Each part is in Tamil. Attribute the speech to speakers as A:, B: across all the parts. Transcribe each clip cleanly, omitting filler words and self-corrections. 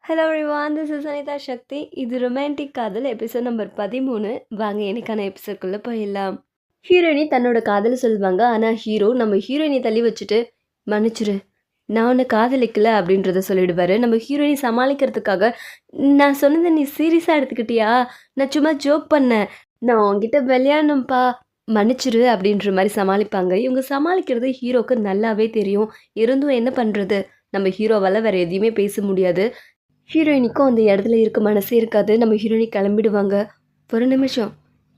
A: Hello everyone, this is Anitha Sakthi. இது ரொமான்டிக் காதல் எபிசோட் நம்பர் 13. வாங்க எனக்கான எபிசோட்குள்ளே போயிடலாம். ஹீரோயினி தன்னோட காதலை சொல்லுவாங்க. ஆனால் ஹீரோ நம்ம ஹீரோயினை தள்ளி வச்சுட்டு மன்னிச்சிரு, நான் உன்னை காதலிக்கல அப்படின்றத சொல்லிடுவார். நம்ம ஹீரோயினி சமாளிக்கிறதுக்காக, நான் சொன்னதை நீ சீரியஸாக எடுத்துக்கிட்டியா, நான் சும்மா ஜோக் பண்ணேன், நான் உங்ககிட்ட விளையாடணும்ப்பா, மன்னிச்சிரு அப்படின்ற மாதிரி சமாளிப்பாங்க. இவங்க சமாளிக்கிறது ஹீரோக்கு நல்லாவே தெரியும். இருந்தும் என்ன பண்ணுறது, நம்ம ஹீரோவால் வேறு எதையுமே பேச முடியாது. ஹீரோயினிக்கும் அந்த இடத்துல இருக்க மனசே இருக்காது. நம்ம ஹீரோயினி கிளம்பிடுவாங்க. ஒரு நிமிஷம்,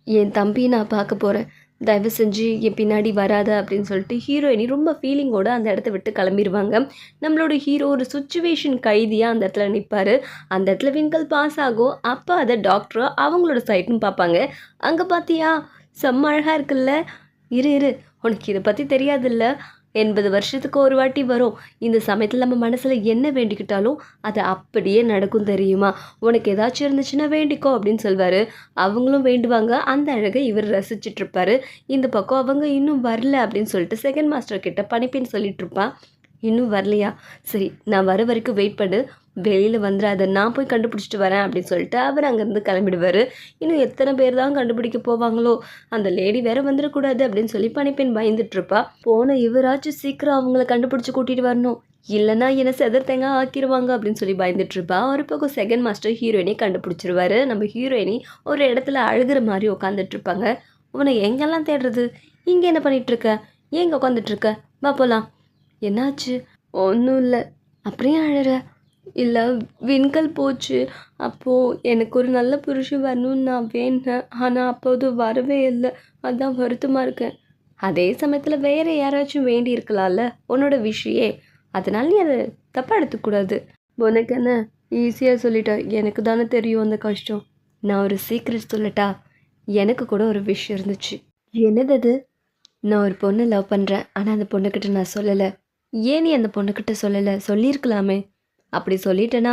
A: என் தம்பியை நான் பார்க்க போகிறேன், தயவு செஞ்சு என் பின்னாடி வராத அப்படின்னு சொல்லிட்டு ஹீரோயினி ரொம்ப ஃபீலிங்கோடு அந்த இடத்த விட்டு கிளம்பிடுவாங்க. நம்மளோட ஹீரோ ஒரு சுச்சுவேஷன் கைதியாக அந்த இடத்துல நிற்பார். அந்த இடத்துல விண்கல் பாஸ் ஆகும். அப்போ அதை டாக்டரோ அவங்களோட சைட்னு பார்ப்பாங்க. அங்கே பார்த்தியா, செம்ம அழகாக இருக்குல்ல, இரு இரு, உனக்கு இதை பற்றி தெரியாதுல்ல, 80 வருஷத்துக்கு ஒரு வாட்டி வரும். இந்த சமயத்தில் நம்ம மனசில் என்ன வேண்டிக்கிட்டாலும் அது அப்படியே நடக்கும் தெரியுமா, உனக்கு ஏதாச்சும் இருந்துச்சுன்னா வேண்டிக்கோ அப்படின்னு சொல்வார். அவங்களும் வேண்டுவாங்க. அந்த அழகை இவர் ரசிச்சிட்ருப்பார். இந்த பக்கம் அவங்க இன்னும் வரல அப்படின்னு சொல்லிட்டு செகண்ட் மாஸ்டர் கிட்ட பணிப்பேன்னு சொல்லிகிட்ருப்பான். இன்னும் வரலையா, சரி நான் வர வரைக்கும் வெயிட் பண்ணு, வெளியில் வந்துடாத, நான் போய் கண்டுபிடிச்சிட்டு வரேன் அப்படின்னு சொல்லிட்டு அவர் அங்கேருந்து கிளம்பிடுவார். இன்னும் எத்தனை பேர் தான் கண்டுபிடிக்க போவாங்களோ, அந்த லேடி வேற வந்துடக்கூடாது அப்படின்னு சொல்லி பணிப்பெண் பயந்துட்டுருப்பா. போன இவராச்சும் சீக்கிரம் அவங்கள கண்டுபிடிச்சி கூட்டிகிட்டு வரணும், இல்லைனா என்னை செதர் தேங்காய் ஆக்கிடுவாங்க அப்படின்னு சொல்லி பயந்துட்டுருப்பா. ஒரு பக்கம் செகண்ட் மாஸ்டர் ஹீரோயினி கண்டுபிடிச்சிருவாரு. நம்ம ஹீரோயினி ஒரு இடத்துல அழுகிற மாதிரி உட்காந்துட்ருப்பாங்க. உன்னை எங்கெல்லாம் தேடுறது, இங்கே என்ன பண்ணிகிட்ருக்க, ஏன் இங்கே உட்காந்துட்ருக்க, வா போகலாம். என்னாச்சு, ஒன்றும் இல்லை, அப்படியே அழற, இல்லை விண்கல் போச்சு, அப்போது எனக்கு ஒரு நல்ல புருஷன் வரணும்னு நான் வேண்டேன், ஆனால் அப்போது வரவே இல்லை, அதான் வருத்தமாக இருக்கேன். அதே சமயத்தில் வேறு யாராச்சும் வேண்டி இருக்கலாம்ல, உன்னோட விஷயே, அதனால நீ அதை தப்பாக எடுத்துக்கூடாது. உனக்கு என்ன, ஈஸியாக சொல்லிட்டேன், எனக்கு தானே தெரியும் அந்த கஷ்டம். நான் ஒரு சீக்ரெட் சொல்லட்டா, எனக்கு கூட ஒரு விஷயம் இருந்துச்சு. என்னது அது? நான் ஒரு பொண்ணை லவ் பண்ணுறேன், ஆனால் அந்த பொண்ணுக்கிட்ட நான் சொல்லலை. ஏன் நீ அந்த பொண்ணுக்கிட்ட சொல்லலை, சொல்லியிருக்கலாமே. அப்படி சொல்லிட்டேன்னா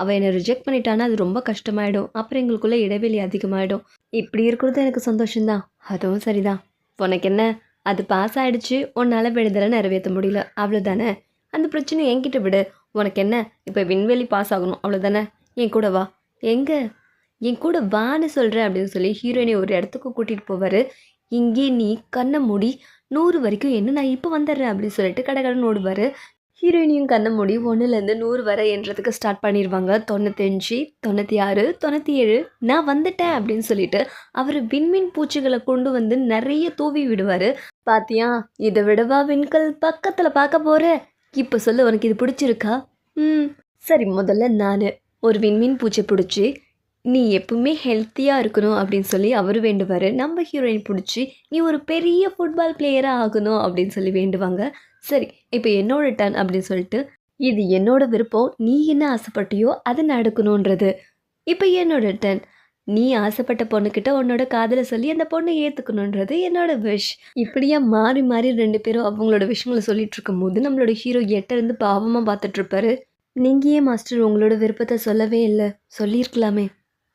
A: அவள் என்னை ரிஜெக்ட் பண்ணிட்டான்னா அது ரொம்ப கஷ்டமாயிடும், அப்புறம் எங்களுக்குள்ளே இடைவெளி அதிகமாகிடும். இப்படி இருக்கிறது எனக்கு சந்தோஷம்தான், அதுவும் சரிதான். உனக்கு என்ன, அது பாஸ் ஆகிடுச்சு, உன்னால் விடுதலை நிறைவேற்ற முடியல, அவ்வளோதானே. அந்த பிரச்சனை என்கிட்ட விடு. உனக்கு என்ன, இப்போ விண்வெளி பாஸ் ஆகணும், அவ்வளோதானே. என் கூட வா. எங்கே, என் கூட வான்னு சொல்கிறேன் அப்படின்னு சொல்லி ஹீரோயினை ஒரு இடத்துக்கு கூட்டிகிட்டு போவார். இங்கே நீ கண்ணை மூடி 100 வரைக்கும் என்ன, நான் இப்போ வந்துடுறேன் அப்படின்னு சொல்லிட்டு கடைன்னு ஓடுவார். ஹீரோயினியும் கண்ணை மூடி 1லேருந்து 100 வரை என்றதுக்கு ஸ்டார்ட் பண்ணிடுவாங்க. 95, 96, 97, நான் வந்துட்டேன் அப்படின்னு சொல்லிட்டு அவர் விண்மீன் பூச்சிகளை கொண்டு வந்து நிறைய தூவி விடுவார். பாத்தியா, இதை விடவா விண்கல் பக்கத்தில் பார்க்க போகிற, இப்போ சொல்லு, உனக்கு இது பிடிச்சிருக்கா? சரி, முதல்ல நான் ஒரு விண்மீன் பூச்சி பிடிச்சி நீ எப்பவுமே ஹெல்த்தியாக இருக்கணும் அப்படின்னு சொல்லி அவர் வேண்டுவார். நம்ம ஹீரோயின் பிடிச்சி நீ ஒரு பெரிய ஃபுட்பால் பிளேயராக ஆகணும் அப்படின்னு சொல்லி வேண்டுவாங்க. சரி, இப்போ என்னோட டர்ன் அப்படின்னு சொல்லிட்டு, இது என்னோட விருப்பம், நீ என்ன ஆசைப்பட்டியோ அது நடக்கணுன்றது. இப்போ என்னோட டர்ன், நீ ஆசைப்பட்ட பொண்ணுக்கிட்ட உன்னோட காதலை சொல்லி அந்த பொண்ணை ஏற்றுக்கணுன்றது என்னோட விஷ். இப்படியா மாறி மாறி 2 பேரும் அவங்களோட விஷயங்களை சொல்லிட்டு இருக்கும் போது நம்மளோட ஹீரோ இருந்து பாவமாக பார்த்துட்ருப்பாரு. நீங்கள் ஏன் மாஸ்டர் உங்களோட விருப்பத்தை சொல்லவே இல்லை, சொல்லியிருக்கலாமே.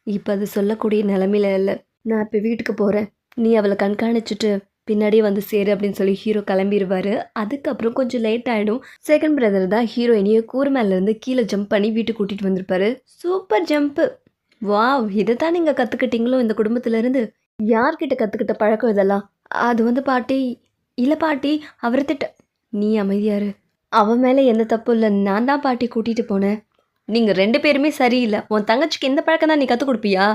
A: இப்போ அது சொல்லக்கூடிய நிலமையில இல்லை. நான் இப்போ வீட்டுக்கு போகிறேன், நீ அவளை கண்காணிச்சுட்டு பின்னாடியே வந்து சேரு அப்படின்னு சொல்லி ஹீரோ கிளம்பிடுவார். அதுக்கப்புறம் கொஞ்சம் லேட் ஆகிடும். செகண்ட் பிரதர் தான் ஹீரோயினியை கூறு மேலேருந்து கீழே ஜம்ப் பண்ணி வீட்டுக்கு கூட்டிகிட்டு வந்திருப்பாரு. சூப்பர் ஜம்ப்பு, வாவ், இதை தான் நீங்கள் கற்றுக்கிட்டீங்களோ இந்த குடும்பத்திலேருந்து? யார்கிட்ட கற்றுக்கிட்ட பழக்கம் இதெல்லாம்? அது பாட்டி, இல்லை பாட்டி, அவரை திட்ட. நீ அமைதியாரு, அவன் மேலே எந்த தப்பு இல்லை, நான் தான் பாட்டி கூட்டிகிட்டு போனேன். நீங்கள் 2 பேருமே சரியில்லை. உன் தங்கச்சிக்கு எந்த பழக்கம் தான் நீ கற்றுக் கொடுப்பியா?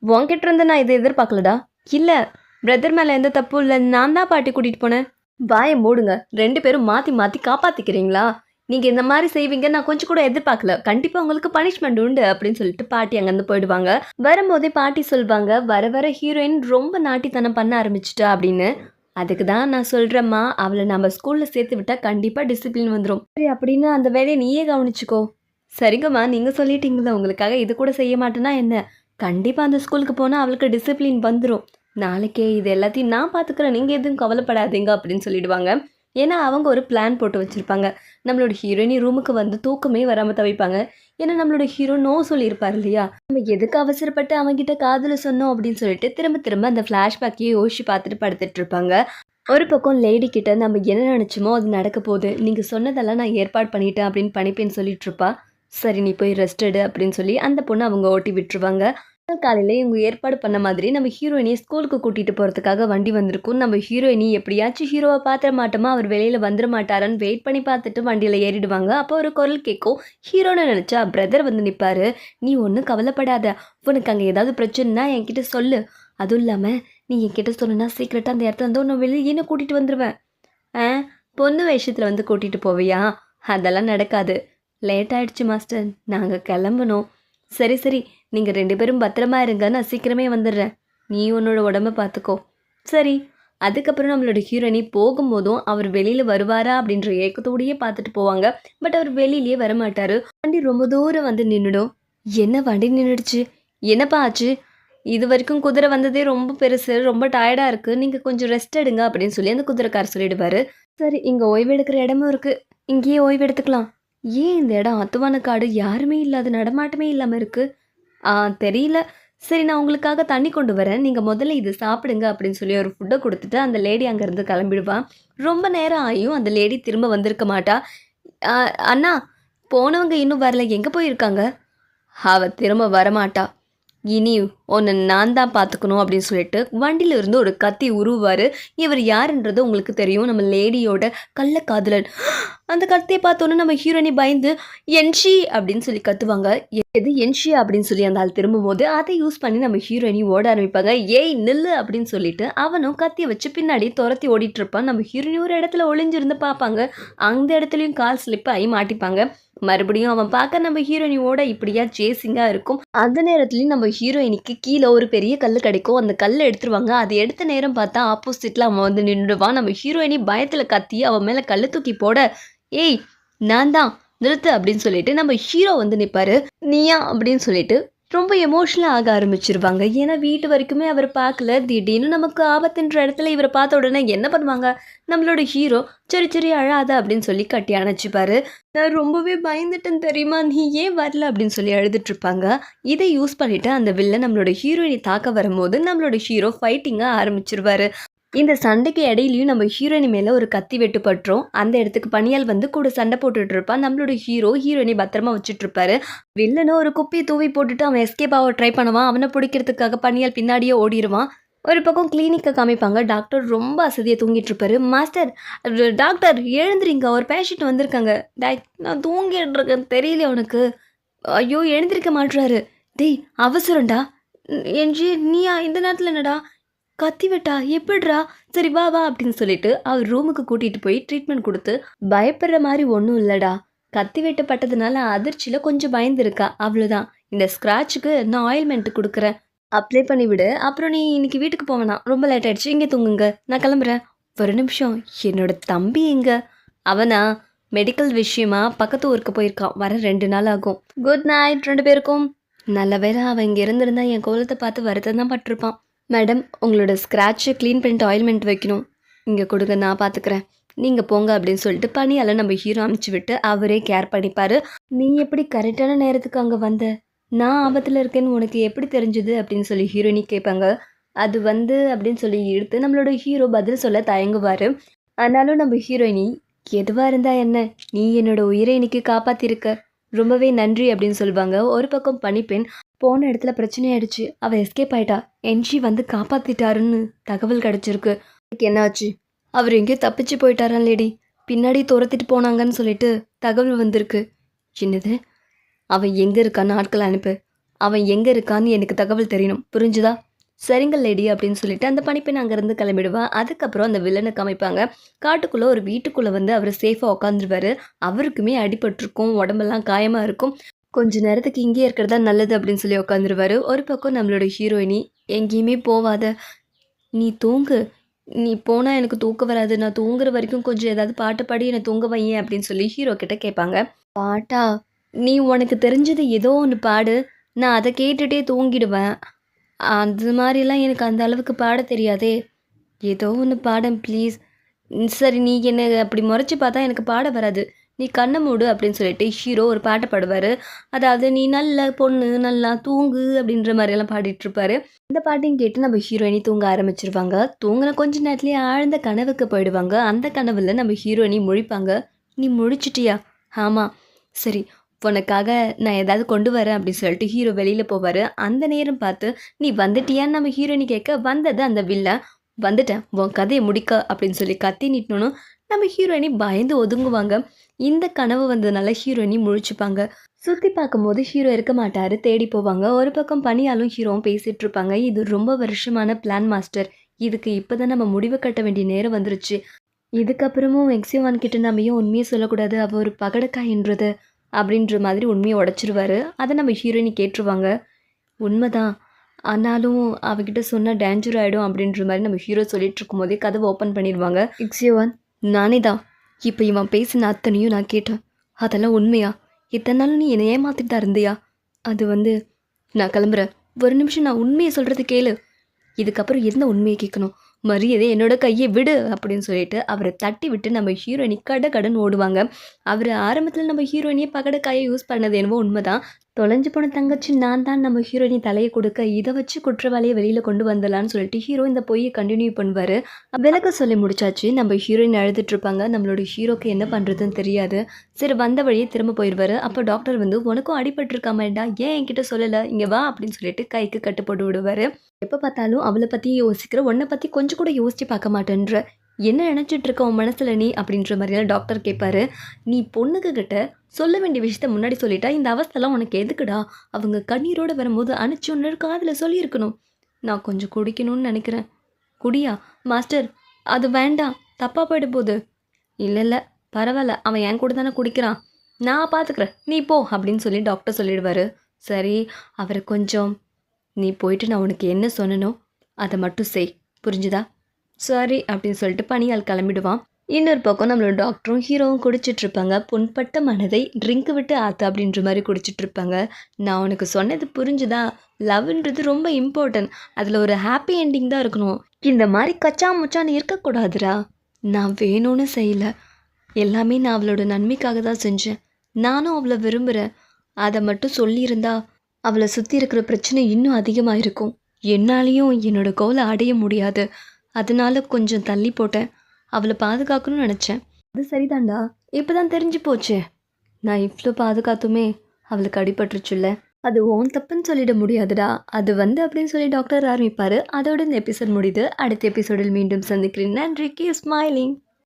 A: உன்கிட்ட இருந்து நான் இதை எதிர்பார்க்கலடா. இல்லை, பிரதர் மேலே எந்த தப்பும் இல்லை, நான் தான் பாட்டி கூட்டிகிட்டு போனேன். வாயை மூடுங்க, 2 பேரும் மாற்றி மாற்றி காப்பாற்றிக்கிறீங்களா? நீங்கள் இந்த மாதிரி செய்வீங்க நான் கொஞ்சம் கூட எதிர்பார்க்கல. கண்டிப்பாக உங்களுக்கு பனிஷ்மெண்ட் உண்டு அப்படின்னு சொல்லிட்டு பாட்டி அங்கேருந்து போயிடுவாங்க. வரும்போதே பாட்டி சொல்வாங்க, வர வர ஹீரோயின் ரொம்ப நாட்டித்தனம் பண்ண ஆரம்பிச்சிட்டா அப்படின்னு. அதுக்கு தான் நான் சொல்கிறேம்மா, அவளை நம்ம ஸ்கூலில் சேர்த்து விட்டால் கண்டிப்பாக டிசிப்ளின் வந்துடும். சரி, அப்படின்னு அந்த வேலையை நீயே கவனிச்சிக்கோ. சரிங்கம்மா, நீங்கள் சொல்லிட்டீங்களா, உங்களுக்காக இது கூட செய்ய மாட்டேன்னா என்ன? கண்டிப்பாக அந்த ஸ்கூலுக்கு போனால் அவளுக்கு டிசிப்ளின் வந்துடும். நாளைக்கே இது எல்லாத்தையும் நான் பார்த்துக்கிறேன், நீங்கள் எதுவும் கவலைப்படாதீங்க அப்படின்னு சொல்லிடுவாங்க. ஏன்னா அவங்க ஒரு பிளான் போட்டு வச்சுருப்பாங்க. நம்மளோட ஹீரோயினி ரூமுக்கு வந்து தூக்கமே வராமல் தவிப்பாங்க. ஏன்னா நம்மளோட ஹீரோ நோ சொல்லியிருப்பார் இல்லையா, நம்ம எதுக்கு அவசரப்பட்டு அவங்ககிட்ட காதலை சொன்னோம் அப்படின்னு சொல்லிட்டு திரும்ப திரும்ப அந்த ஃப்ளாஷ்பேக்கையே யோசிச்சு பார்த்துட்டு படுத்துட்டு இருப்பாங்க. ஒரு பக்கம் லேடி கிட்ட நம்ம என்ன நினச்சோமோ அது நடக்க போகுது, நீங்கள் சொன்னதெல்லாம் நான் ஏற்பாடு பண்ணிட்டேன் அப்படின்னு பணிப்பேன் சொல்லிட்டு இருப்பா. சரி நீ போய் ரெஸ்ட் எடு அப்படின்னு சொல்லி அந்த பொண்ணு அவங்க ஓட்டி விட்டுருவாங்க. காலையில இவங்க ஏற்பாடு பண்ண மாதிரி நம்ம ஹீரோயினிய ஸ்கூலுக்கு கூட்டிட்டு போறதுக்காக வண்டி வந்திருக்கும். நம்ம ஹீரோயினி எப்படியாச்சும் ஹீரோவ பாத்திர மாட்டோமா, அவர் வெளியில வந்துட மாட்டாரான்னு வெயிட் பண்ணி பார்த்துட்டு வண்டியில ஏறிடுவாங்க. அப்போ ஒரு குரல் கேட்கும். ஹீரோன்னு நினைச்சா பிரதர் வந்து நிப்பாரு. நீ ஒன்றும் கவலைப்படாத, உனக்கு அங்கே ஏதாவது பிரச்சனைனா என்கிட்ட சொல்லு. அதுவும் இல்லாம நீ என்கிட்ட சொன்னா சீக்கிரட்டா அந்த இடத்துல இருந்து உன்னை வெளியே கூட்டிட்டு வந்துருவேன். ஆ பொண்ணு வேஷத்துல வந்து கூட்டிட்டு போவியா? அதெல்லாம் நடக்காது. லேட் ஆயிடுச்சு மாஸ்டர், நாங்கள் கிளம்பணும். சரி சரி, நீங்கள் 2 பேரும் பத்திரமா இருங்க, நான் சீக்கிரமே வந்துடுறேன். நீ உன்னோட உடம்ப பார்த்துக்கோ. சரி. அதுக்கப்புறம் நம்மளோட ஹீரோயினி போகும்போதும் அவர் வெளியில் வருவாரா அப்படின்ற ஏக்கத்தோடையே பார்த்துட்டு போவாங்க. பட் அவர் வெளியிலேயே வரமாட்டார். வண்டி ரொம்ப தூரம் வந்து நின்றுடும். என்ன வண்டி நின்றுடுச்சு, என்னப்பா ஆச்சு? இது வரைக்கும் குதிரை வந்ததே ரொம்ப பெருசு, ரொம்ப டயர்டாக இருக்குது, நீங்கள் கொஞ்சம் ரெஸ்ட் எடுங்க அப்படின்னு சொல்லி அந்த குதிரைக்கார் சொல்லிடுவார். சரி, இங்கே ஓய்வு எடுக்கிற இடமும் இருக்குது, இங்கேயே ஓய்வு எடுத்துக்கலாம். ஏன் இந்த இடம் அத்துவான காடு, யாருமே இல்லாத, நடமாட்டமே இல்லாமல் இருக்குது? தெரியல. சரி நான் உங்களுக்காக தண்ணி கொண்டு வரேன், நீங்கள் முதல்ல இது சாப்பிடுங்க அப்படின்னு சொல்லி ஒரு ஃபுட்டை கொடுத்துட்டு அந்த லேடி அங்கேருந்து கிளம்பிடுவான். ரொம்ப நேரம் ஆகியும் அந்த லேடி திரும்ப வந்திருக்க மாட்டா. அண்ணா, போனவங்க இன்னும் வரல, எங்கே போயிருக்காங்க? அவள் திரும்ப வரமாட்டா, இனி உன்னை நான் தான் பார்த்துக்கணும் அப்படின்னு சொல்லிட்டு வண்டியில இருந்து ஒரு கத்தி உருவாரு. இவர் யாருன்றது உங்களுக்கு தெரியும், நம்ம லேடியோட கள்ளக்காதலன். அந்த கத்தியை பார்த்தோன்னே நம்ம ஹீரோயினி பயந்து என்ஷி அப்படின்னு சொல்லி கத்துவாங்க. எது என்ஷி அப்படின்னு சொல்லி அந்த ஆள் திரும்பும்போது அதை யூஸ் பண்ணி நம்ம ஹீரோயினி ஓட ஆரம்பிப்பாங்க. ஏய் நில்லு அப்படின்னு சொல்லிட்டு அவனும் கத்தியை வச்சு பின்னாடி துரத்தி ஓடிட்டு இருப்பான். நம்ம ஹீரோயினி ஒரு இடத்துல ஒளிஞ்சிருந்து பார்ப்பாங்க. அந்த இடத்துலையும் கால் ஸ்லிப் ஆகி மாட்டிப்பாங்க. மறுபடியும் அவன் பார்க்க நம்ம ஹீரோயினியோட இப்படியா சேசிங்காக இருக்கும். அந்த நேரத்துலையும் நம்ம ஹீரோயினிக்கு கீழே ஒரு பெரிய கல் கிடைக்கும். அந்த கல்லை எடுத்துருவாங்க. அதை எடுத்த நேரம் பார்த்தா ஆப்போசிட்டில் அவன் வந்து நின்றுடுவான். நம்ம ஹீரோயினி பயத்தில் கத்தி அவன் மேலே கல்லை தூக்கி போட, ஏய் நான் தான், நிறுத்து அப்படின்னு சொல்லிட்டு நம்ம ஹீரோ வந்து நிற்பாரு. நீயா அப்படின்னு சொல்லிட்டு ரொம்ப எமோஷனலாக ஆக ஆரம்பிச்சிருவாங்க. ஏன்னா வீட்டு வரைக்குமே அவர் பார்க்கல, திடீர்னு நமக்கு ஆபத்துன்ற இடத்துல இவரை பார்த்த உடனே என்ன பண்ணுவாங்க, நம்மளோட ஹீரோ சரி சரி அழாத அப்படின்னு சொல்லி கட்டி அணைச்சிப்பாரு. நான் ரொம்பவே பயந்துட்டேன் தெரியுமா, நீ ஏன் வரல அப்படின்னு சொல்லி அழுதுட்டு இருப்பாங்க. இதை யூஸ் பண்ணிட்டு அந்த வில்ல நம்மளோட ஹீரோயினை தாக்க வரும்போது நம்மளோட ஹீரோ ஃபைட்டிங்காக ஆரம்பிச்சிருவாரு. இந்த சண்டைக்கு இடையிலையும் நம்ம ஹீரோயினி மேலே ஒரு கத்தி வெட்டு பட்டுரும். அந்த இடத்துக்கு பனியால் வந்து கூட சண்டை போட்டுட்டு இருப்பான். நம்மளோட ஹீரோயினி பத்திரமா வச்சுட்டு இருப்பாரு. வில்லனும் ஒரு குப்பியை தூவி போட்டுட்டு அவன் எஸ்கேப் ஆக ட்ரை பண்ணுவான். அவனை பிடிக்கிறதுக்காக பனியால் பின்னாடியே ஓடிடுவான். ஒரு பக்கம் கிளினிக்கை காமிப்பாங்க. டாக்டர் ரொம்ப அசதியாக தூங்கிட்டு இருப்பாரு. மாஸ்டர், டாக்டர் எழுந்திரிங்க, ஒரு பேஷண்ட் வந்திருக்காங்க. நான் தூங்கிட்டு இருக்கேன், தெரியல அவனுக்கு. ஐயோ எழுந்திருக்க மாட்டுறாரு. டேய் அவசரம்டா. என்ஜி நீயா இந்த நேரத்தில் என்னடா கத்தி வெட்டா, எப்படிரா? சரி வா வா அப்படின்னு சொல்லிட்டு அவர் ரூமுக்கு கூட்டிகிட்டு போய் ட்ரீட்மெண்ட் கொடுத்து, பயப்படுற மாதிரி ஒன்றும் இல்லைடா, கத்தி வெட்டப்பட்டதுனால அதிர்ச்சியில் கொஞ்சம் பயந்துருக்கா, அவ்வளோதான். இந்த ஸ்க்ராட்சுக்கு நான் ஆயில்மெண்ட் கொடுக்குறேன், அப்ளை பண்ணி விடு. அப்புறம் நீ இன்னைக்கு வீட்டுக்கு போவேணாம், ரொம்ப லேட் ஆயிடுச்சு, இங்கே தூங்குங்க, நான் கிளம்புறேன். ஒரு நிமிஷம், என்னோட தம்பி எங்க? அவனா மெடிக்கல் விஷயமா பக்கத்து ஊருக்கு போயிருக்கான், வர 2 நாள் ஆகும். குட் நைட் 2 பேருக்கும். நல்ல வேளை அவன் இங்கே இருந்திருந்தா என் கோலத்தை பார்த்து வருத்தம் தான் பட்டிருப்பான். மேடம், உங்களோட ஸ்க்ராட்சை க்ளீன் பண்ணிட்டு ஆயில்மெண்ட் வைக்கணும், இங்கே கொடுங்க, நான் பார்த்துக்கிறேன், நீங்கள் போங்க அப்படின்னு சொல்லிட்டு பனியால் நம்ம ஹீரோ அமுச்சு விட்டு அவரே கேர் பண்ணிப்பார். நீ எப்படி கரெக்டான நேரத்துக்கு அங்கே வந்த? நான் ஆபத்தில் இருக்கேன்னு உனக்கு எப்படி தெரிஞ்சுது அப்படின்னு சொல்லி ஹீரோயினி கேட்பாங்க. அது வந்து அப்படின்னு சொல்லி இழுத்து நம்மளோட ஹீரோ பதில் சொல்ல தயங்குவார். ஆனாலும் நம்ம ஹீரோயினி, எதுவாக இருந்தா என்ன, நீ என்னோட உயிரை இன்னைக்கு காப்பாற்றிருக்க, ரொம்பவே நன்றி அப்படின்னு சொல்லுவாங்க. ஒரு பக்கம் பனிப்பெண் போன இடத்துல பிரச்சனை ஆயிடுச்சு, அவள் எஸ்கேப் ஆயிட்டா, என்ஜி வந்து காப்பாற்றிட்டாருன்னு தகவல் கிடச்சிருக்கு. என்னாச்சு? அவர் எங்கேயோ தப்பிச்சு போயிட்டாரா லேடி, பின்னாடி துரத்திட்டு போனாங்கன்னு சொல்லிட்டு தகவல் வந்திருக்கு. என்னது? அவன் எங்கே இருக்கான்னு ஆட்களை அனுப்பு, அவன் எங்கே இருக்கான்னு எனக்கு தகவல் தெரியணும், புரிஞ்சுதா? சரிங்க லேடி அப்படின்னு சொல்லிட்டு அந்த பனிப்பெண் அங்கேருந்து கிளம்பிடுவான். அதுக்கப்புறம் அந்த வில்லனை காமிப்பாங்க. காட்டுக்குள்ளே ஒரு வீட்டுக்குள்ளே வந்து அவர் சேஃபாக உட்காந்துருவார். அவருக்குமே அடிபட்டிருக்கும், உடம்பெல்லாம் காயமாக இருக்கும். கொஞ்ச நேரத்துக்கு இங்கே இருக்கிறதா நல்லது அப்படின்னு சொல்லி உட்காந்துருவாரு. ஒரு பக்கம் நம்மளோட ஹீரோயினி, எங்கேயுமே போவாத, நீ தூங்கு, நீ போனால் எனக்கு தூக்கம் வராது, நான் தூங்குற வரைக்கும் கொஞ்சம் ஏதாவது பாட்டு பாடி என்னை தூங்க வையேன் அப்படின்னு சொல்லி ஹீரோ கிட்ட கேட்பாங்க. பாட்டா? நீ உனக்கு தெரிஞ்சது ஏதோ ஒன்று பாடு, நான் அதை கேட்டுகிட்டே தூங்கிடுவேன். அது மாதிரிலாம் எனக்கு அந்த அளவுக்கு பாட தெரியாதே, ஏதோ ஒன்று பாடம் ப்ளீஸ். சரி, நீ என்னை அப்படி முறைச்சி பார்த்தா எனக்கு பாட வராது, நீ கண்ணை மூடு அப்படின்னு சொல்லிட்டு ஹீரோ ஒரு பாட்டை பாடுவார். அதாவது நீ நல்ல பொண்ணு, நல்லா தூங்கு அப்படின்ற மாதிரியெல்லாம் பாடிட்டுருப்பாரு. இந்த பாட்டையும் கேட்டு நம்ம ஹீரோயினி தூங்க ஆரம்பிச்சிருவாங்க. தூங்கின கொஞ்ச நேரத்துலேயே ஆழ்ந்த கனவுக்கு போயிடுவாங்க. அந்த கனவில் நம்ம ஹீரோயினி முழிப்பாங்க. நீ முழிச்சிட்டியா? ஆமாம். சரி, உனக்காக நான் ஏதாவது கொண்டு வரேன் அப்படின்னு சொல்லிட்டு ஹீரோ வெளியில் போவார். அந்த நேரம் பார்த்து நீ வந்துட்டியான்னு நம்ம ஹீரோயினி கேட்க வந்தது அந்த வில்லன். வந்துட்டேன் உன் கதையை முடிக்க அப்படின்னு சொல்லி கத்தி நிட்டணும். நம்ம ஹீரோயினி பயந்து ஒதுங்குவாங்க. இந்த கனவு வந்ததுனால ஹீரோயினி முழிச்சுப்பாங்க. சுற்றி பார்க்கும்போது ஹீரோ இருக்க மாட்டார். தேடி போவாங்க. ஒரு பக்கம் பனியாலும் ஹீரோவும் பேசிகிட்டு இருப்பாங்க. இது ரொம்ப வருஷமான பிளான் மாஸ்டர். இதுக்கு இப்போ தான் நம்ம முடிவு கட்ட வேண்டிய நேரம் வந்துருச்சு. இதுக்கப்புறமும் எக்ஸிவான் கிட்ட நம்ம ஏன் உண்மையை சொல்லக்கூடாது, அவள் ஒரு பகடக்காயின்றது அப்படின்ற மாதிரி உண்மையை உடச்சிருவாரு. அதை நம்ம ஹீரோயினி கேட்டுருவாங்க. உண்மைதான், ஆனாலும் அவகிட்ட சொன்னால் டேஞ்சர் ஆகிடும் அப்படின்ற மாதிரி நம்ம ஹீரோ சொல்லிட்டு இருக்கும்போதே கதவை ஓப்பன் பண்ணிடுவாங்க. எக்ஸிவான், நானே தான். இப்போ இவன் பேசின அத்தனையும் நான் கேட்டேன். அதெல்லாம் உண்மையா? இத்தனை நாள் நீ என்னை ஏமாத்திட்டு தான் இருந்தியா? அது நான் கிளம்புறேன். ஒரு நிமிஷம் நான் உண்மையை சொல்கிறது கேளு. இதுக்கப்புறம் எந்த உண்மையை கேட்கணும்? மரியாதை என்னோட கையை விடு அப்படின்னு சொல்லிட்டு அவரை தட்டி விட்டு நம்ம ஹீரோயினி கடன் ஓடுவாங்க. அவர் ஆரம்பத்தில் நம்ம ஹீரோயினியை பகடக்காயை யூஸ் பண்ணது என்னவோ உண்மைதான். தொலைஞ்சு போன தங்கச்சி நான் தான் நம்ம ஹீரோயினி தலையை கொடுக்க இதை வச்சு குற்றவாளியை வெளியில் கொண்டு வந்துடலான்னு சொல்லிட்டு ஹீரோ இந்த பொய்யை கண்டினியூ பண்ணுவார். விளக்க சொல்லி முடிச்சாச்சு. நம்ம ஹீரோயின் அழுதுட்டு இருப்பாங்க. நம்மளோட ஹீரோக்கு என்ன பண்ணுறதுன்னு தெரியாது. சரி வந்த வழியே திரும்ப போயிடுவார். அப்போ டாக்டர் உனக்கும் அடிபட்டிருக்காமடா, ஏன் என்கிட்ட சொல்லலை, இங்கே வா அப்படின்னு சொல்லிட்டு கைக்கு கட்டு போட்டு விடுவார். எப்போ பார்த்தாலும் அவளை பற்றி யோசிக்கிற, உன்னை பற்றி கொஞ்சம் கூட யோசித்து பார்க்க மாட்டேன்ற, என்ன நினச்சிட்டு இருக்க உன் மனசில் நீ அப்படின்ற மாதிரியெல்லாம் டாக்டர் கேட்பாரு. நீ பொண்ணுக்கு கிட்ட சொல்ல வேண்டிய விஷயத்த முன்னாடி சொல்லிட்டா இந்த அவஸ்தெல்லாம் உனக்கு எதுக்குடா? அவங்க கண்ணீரோடு வரும்போது அனுப்பிச்சு ஒன்று காதில் சொல்லியிருக்கணும். நான் கொஞ்சம் குடிக்கணும்னு நினைக்கிறேன். குடியா மாஸ்டர்? அது வேண்டாம், தப்பாக போயிட போகுது. இல்லை பரவாயில்ல, அவன் என் கூட தானே குடிக்கிறான், நான் பார்த்துக்கிறேன், நீ போ அப்படின்னு சொல்லி டாக்டர் சொல்லிடுவார். சரி, அவரை கொஞ்சம் நீ போயிட்டு நான் உனக்கு என்ன சொன்னனோ அதை மட்டும் செய், புரிஞ்சுதா? சரி அப்படின்னு சொல்லிட்டு பணியால் கிளம்பிடுவான். இன்னொரு பக்கம் நம்மளோட டாக்டரும் ஹீரோவும் குடிச்சிட்ருப்பாங்க. புண்பட்ட மனதை ட்ரிங்க் விட்டு ஆற்று அப்படின்ற மாதிரி குடிச்சிட்ருப்பாங்க. நான் உனக்கு சொன்னது புரிஞ்சுதா? லவ்ன்றது ரொம்ப இம்பார்ட்டன்ட். அதில் ஒரு ஹாப்பி என்டிங் தான் இருக்கணும். இந்த மாதிரி கச்சா முச்சான்னு இருக்கக்கூடாதுரா. நான் வேணும்னு செய்யலை, எல்லாமே நான் அவளோட நன்மைக்காக தான் செஞ்சேன். நானும் அவளை விரும்புகிறேன். அதை மட்டும் சொல்லியிருந்தா அவளை சுற்றி இருக்கிற பிரச்சனை இன்னும் அதிகமாக இருக்கும். என்னாலேயும் என்னோட கோலை அடைய முடியாது. அதனால கொஞ்சம் தள்ளி போட்டேன். அவளை பாதுகாக்கணும்னு நினச்சேன். அது சரிதான்டா, இப்போ தான் தெரிஞ்சு போச்சே. நான் இவ்வளோ பாதுகாத்துமே அவளுக்கு அடிபட்டுருச்சுல்ல, அது ஓன் தப்புன்னு சொல்லிட முடியாதுடா. அது அப்படின்னு சொல்லி டாக்டர் ஆரம்பிப்பார். அதோட இந்த எபிசோட் முடியுது. அடுத்த எபிசோடில் மீண்டும் சந்திக்கிறேன். நன்றி. Keep smiling.